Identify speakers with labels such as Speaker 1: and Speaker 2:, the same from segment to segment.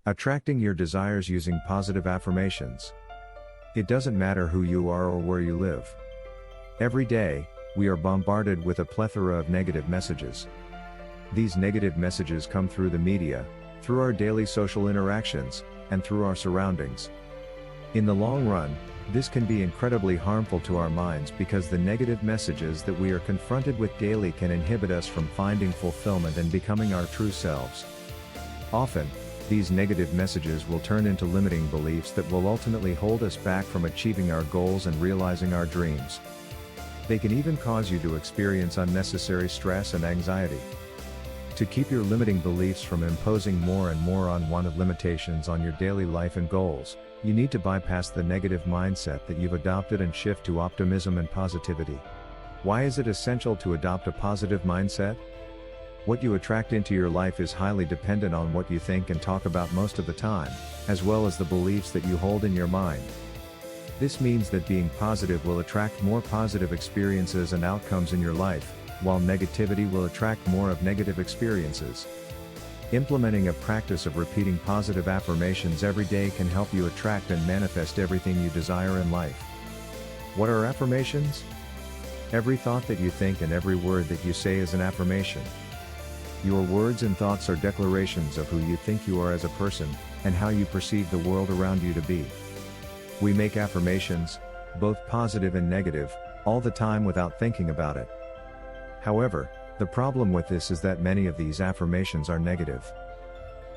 Speaker 1: Attracting your desires using positive affirmations. It doesn't matter who you are or where you live. Every day, we are bombarded with a plethora of negative messages. These negative messages come through the media, through our daily social interactions, and through our surroundings. In the long run, this can be incredibly harmful to our minds because the negative messages that we are confronted with daily can inhibit us from finding fulfillment and becoming our true selves. Often, these negative messages will turn into limiting beliefs that will ultimately hold us back from achieving our goals and realizing our dreams. They can even cause you to experience unnecessary stress and anxiety. To keep your limiting beliefs from imposing more and more unwanted limitations on your daily life and goals, you need to bypass the negative mindset that you've adopted and shift to optimism and positivity. Why is it essential to adopt a positive mindset? What you attract into your life is highly dependent on what you think and talk about most of the time, as well as the beliefs that you hold in your mind. This means that being positive will attract more positive experiences and outcomes in your life, while negativity will attract more of negative experiences. Implementing a practice of repeating positive affirmations every day can help you attract and manifest everything you desire in life. What are affirmations? Every thought that you think and every word that you say is an affirmation. Your words and thoughts are declarations of who you think you are as a person, and how you perceive the world around you to be. We make affirmations, both positive and negative, all the time without thinking about it. However, the problem with this is that many of these affirmations are negative.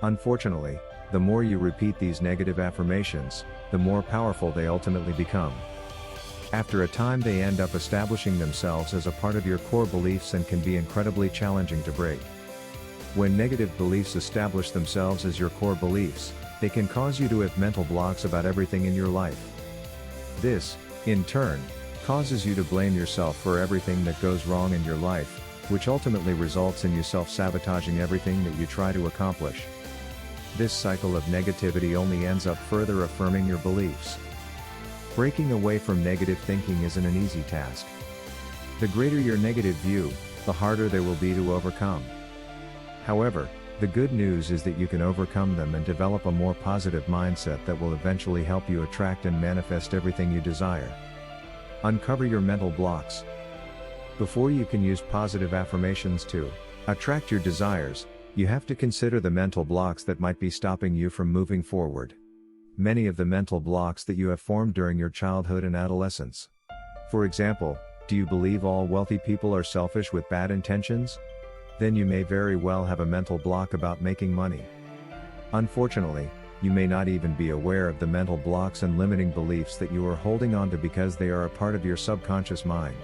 Speaker 1: Unfortunately, the more you repeat these negative affirmations, the more powerful they ultimately become. After a time, they end up establishing themselves as a part of your core beliefs and can be incredibly challenging to break. When negative beliefs establish themselves as your core beliefs, they can cause you to have mental blocks about everything in your life. This, in turn, causes you to blame yourself for everything that goes wrong in your life, which ultimately results in you self-sabotaging everything that you try to accomplish. This cycle of negativity only ends up further affirming your beliefs. Breaking away from negative thinking isn't an easy task. The greater your negative view, the harder they will be to overcome. However, the good news is that you can overcome them and develop a more positive mindset that will eventually help you attract and manifest everything you desire. Uncover your mental blocks. Before you can use positive affirmations to attract your desires, you have to consider the mental blocks that might be stopping you from moving forward. Many of the mental blocks that you have formed during your childhood and adolescence. For example, do you believe all wealthy people are selfish with bad intentions? Then you may very well have a mental block about making money. Unfortunately, you may not even be aware of the mental blocks and limiting beliefs that you are holding on to because they are a part of your subconscious mind.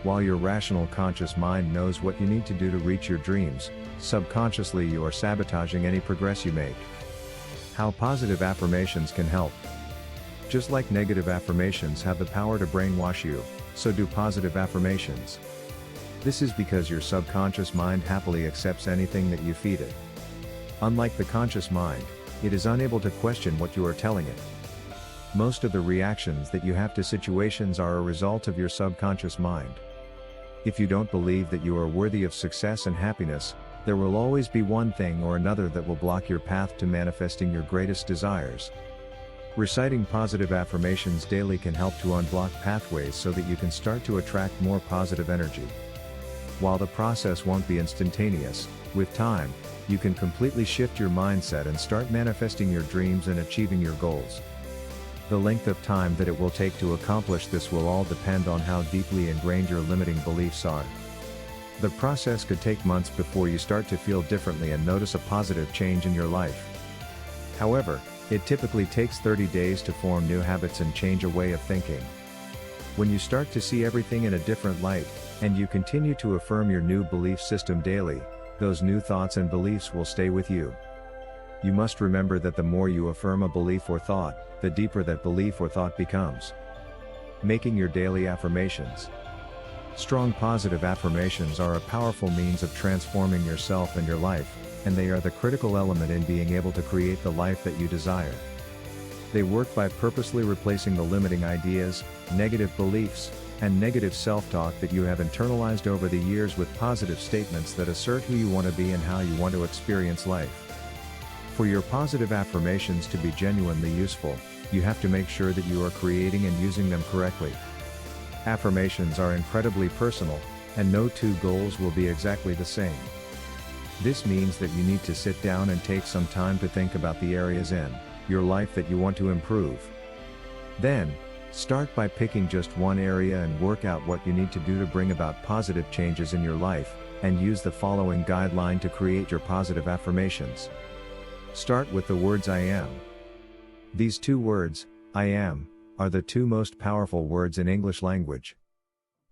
Speaker 1: While your rational conscious mind knows what you need to do to reach your dreams, subconsciously you are sabotaging any progress you make. How positive affirmations can help. Just like negative affirmations have the power to brainwash you, so do positive affirmations. This is because your subconscious mind happily accepts anything that you feed it. Unlike the conscious mind, it is unable to question what you are telling it. Most of the reactions that you have to situations are a result of your subconscious mind. If you don't believe that you are worthy of success and happiness, there will always be one thing or another that will block your path to manifesting your greatest desires. Reciting positive affirmations daily can help to unblock pathways so that you can start to attract more positive energy. While the process won't be instantaneous, with time, you can completely shift your mindset and start manifesting your dreams and achieving your goals. The length of time that it will take to accomplish this will all depend on how deeply ingrained your limiting beliefs are. The process could take months before you start to feel differently and notice a positive change in your life. However, it typically takes 30 days to form new habits and change a way of thinking. When you start to see everything in a different light, and you continue to affirm your new belief system daily, those new thoughts and beliefs will stay with you. You must remember that the more you affirm a belief or thought, the deeper that belief or thought becomes. Making your daily affirmations. Strong positive affirmations are a powerful means of transforming yourself and your life, and they are the critical element in being able to create the life that you desire. They work by purposely replacing the limiting ideas, negative beliefs, and negative self-talk that you have internalized over the years with positive statements that assert who you want to be and how you want to experience life. For your positive affirmations to be genuinely useful, you have to make sure that you are creating and using them correctly. Affirmations are incredibly personal, and no two goals will be exactly the same. This means that you need to sit down and take some time to think about the areas in your life that you want to improve. Then, start by picking just one area and work out what you need to do to bring about positive changes in your life, and use the following guideline to create your positive affirmations. Start with the words I am. These two words, I am, are the two most powerful words in English language.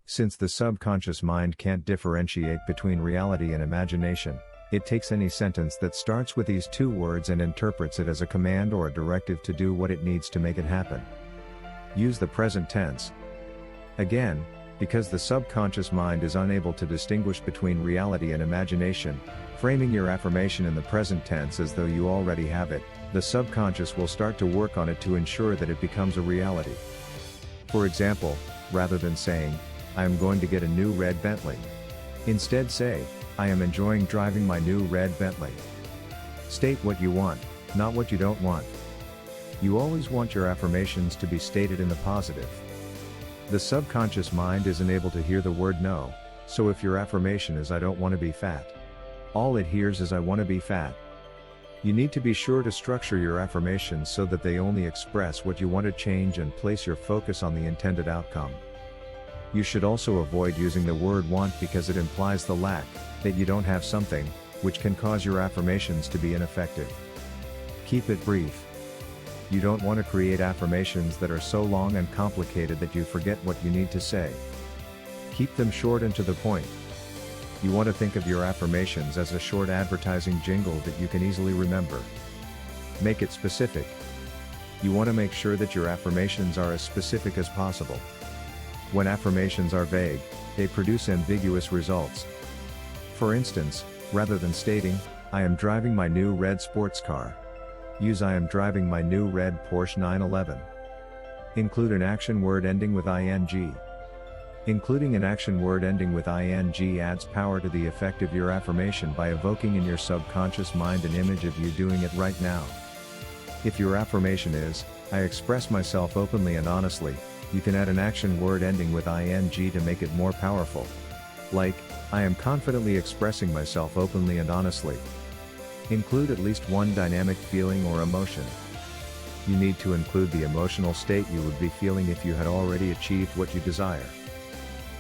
Speaker 1: Since the subconscious mind can't differentiate between reality and imagination, it takes any sentence that starts with these two words and interprets it as a command or a directive to do what it needs to make it happen. Use the present tense. Again, because the subconscious mind is unable to distinguish between reality and imagination, framing your affirmation in the present tense as though you already have it, the subconscious will start to work on it to ensure that it becomes a reality. For example, rather than saying, I am going to get a new red Bentley, instead say, I am enjoying driving my new red Bentley. State what you want, not what you don't want. You always want your affirmations to be stated in the positive. The subconscious mind isn't able to hear the word no, so if your affirmation is I don't want to be fat, all it hears is I want to be fat. You need to be sure to structure your affirmations so that they only express what you want to change and place your focus on the intended outcome. You should also avoid using the word want because it implies the lack, that you don't have something, which can cause your affirmations to be ineffective. Keep it brief. You don't want to create affirmations that are so long and complicated that you forget what you need to say. Keep them short and to the point. You want to think of your affirmations as a short advertising jingle that you can easily remember. Make it specific. You want to make sure that your affirmations are as specific as possible. When affirmations are vague, they produce ambiguous results. For instance, rather than stating, I am driving my new red sports car, use I am driving my new red Porsche 911. Include an action word ending with ing. Including an action word ending with ing adds power to the effect of your affirmation by evoking in your subconscious mind an image of you doing it right now. If your affirmation is, I express myself openly and honestly, you can add an action word ending with ing to make it more powerful. Like, I am confidently expressing myself openly and honestly. Include at least one dynamic feeling or emotion. You need to include the emotional state you would be feeling if you had already achieved what you desire.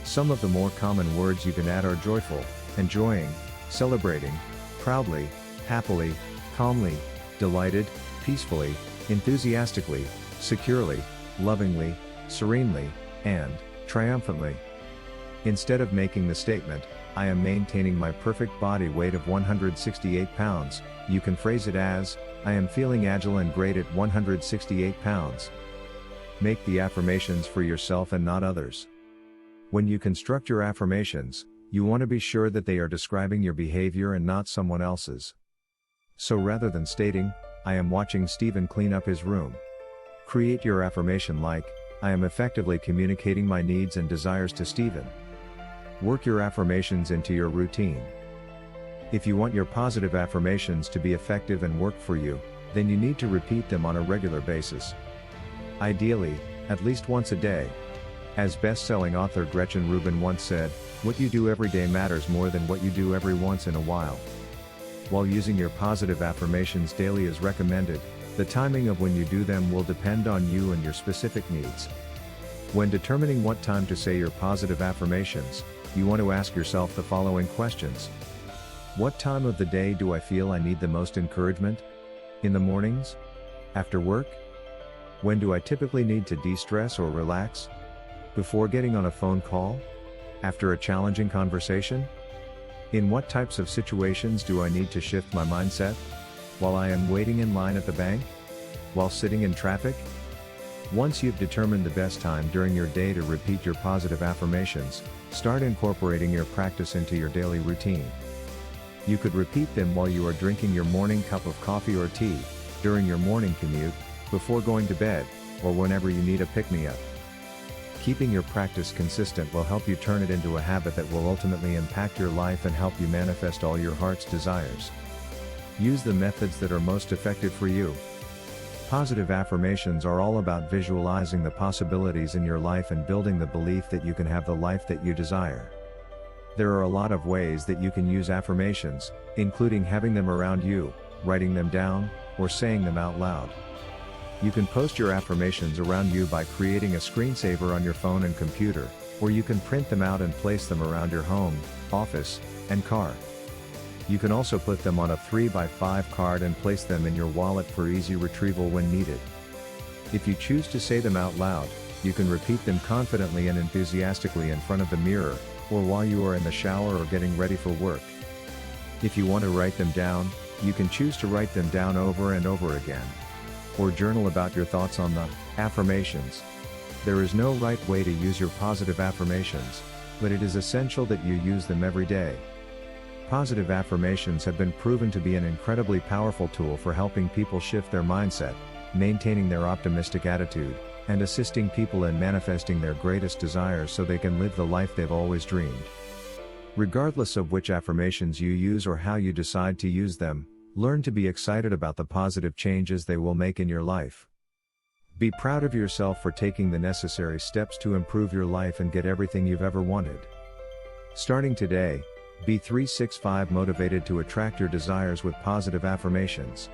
Speaker 1: Some of the more common words you can add are joyful, enjoying, celebrating, proudly, happily, calmly, delighted, peacefully, enthusiastically, securely, lovingly, serenely, and triumphantly. Instead of making the statement, I am maintaining my perfect body weight of 168 pounds, you can phrase it as, I am feeling agile and great at 168 pounds. Make the affirmations for yourself and not others. When you construct your affirmations, you want to be sure that they are describing your behavior and not someone else's. So rather than stating, I am watching Stephen clean up his room, create your affirmation like, I am effectively communicating my needs and desires to Stephen. Work your affirmations into your routine. If you want your positive affirmations to be effective and work for you, then you need to repeat them on a regular basis. Ideally, at least once a day. As best-selling author Gretchen Rubin once said, what you do every day matters more than what you do every once in a while. While using your positive affirmations daily is recommended, the timing of when you do them will depend on you and your specific needs. When determining what time to say your positive affirmations, you want to ask yourself the following questions. What time of the day do I feel I need the most encouragement? In the mornings? After work? When do I typically need to de-stress or relax? Before getting on a phone call? After a challenging conversation? In what types of situations do I need to shift my mindset? While I am waiting in line at the bank? While sitting in traffic? Once you've determined the best time during your day to repeat your positive affirmations, start incorporating your practice into your daily routine. You could repeat them while you are drinking your morning cup of coffee or tea, during your morning commute, before going to bed, or whenever you need a pick-me-up. Keeping your practice consistent will help you turn it into a habit that will ultimately impact your life and help you manifest all your heart's desires. Use the methods that are most effective for you. Positive affirmations are all about visualizing the possibilities in your life and building the belief that you can have the life that you desire. There are a lot of ways that you can use affirmations, including having them around you, writing them down, or saying them out loud. You can post your affirmations around you by creating a screensaver on your phone and computer, or you can print them out and place them around your home, office, and car. You can also put them on a 3x5 card and place them in your wallet for easy retrieval when needed. If you choose to say them out loud, you can repeat them confidently and enthusiastically in front of the mirror, or while you are in the shower or getting ready for work. If you want to write them down, you can choose to write them down over and over again. Or journal about your thoughts on the affirmations. There is no right way to use your positive affirmations, but it is essential that you use them every day. Positive affirmations have been proven to be an incredibly powerful tool for helping people shift their mindset, maintaining their optimistic attitude, and assisting people in manifesting their greatest desires so they can live the life they've always dreamed. Regardless of which affirmations you use or how you decide to use them, learn to be excited about the positive changes they will make in your life. Be proud of yourself for taking the necessary steps to improve your life and get everything you've ever wanted. Starting today, be 365 motivated to attract your desires with positive affirmations.